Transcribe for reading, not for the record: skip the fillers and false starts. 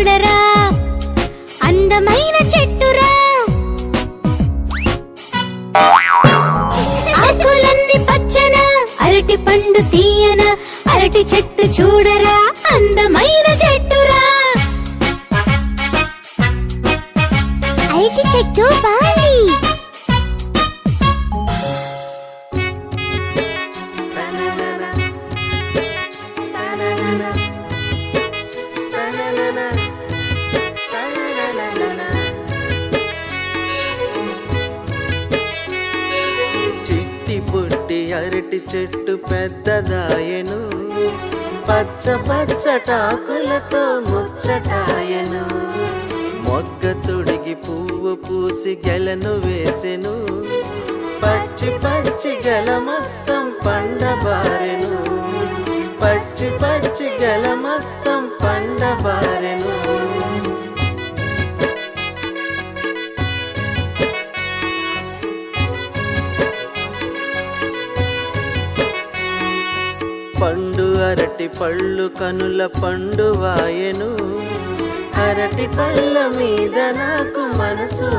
చూడరా అందమైన చెట్టురా ఆకులన్నీ పచ్చన అరటి పండు తీయన అరటి చెట్టు చూడరా అందమైన చెట్టురా అరటి చెట్టు బాగుంది పుట్టి అరటి చెట్టు పెద్దదాయను పచ్చ పచ్చటాకులతో ముచ్చటాయను మొగ్గ తొడిగి పువ్వు పూసి గెలను వేసెను పచ్చి పచ్చి గెల మొత్తం పండబారెను పచ్చి పచ్చి గెల మొత్తం పండబారెను పండు అరటి పళ్ళు కనుల పండు వాయెను అరటి పళ్ళ మీద నాకు మనసు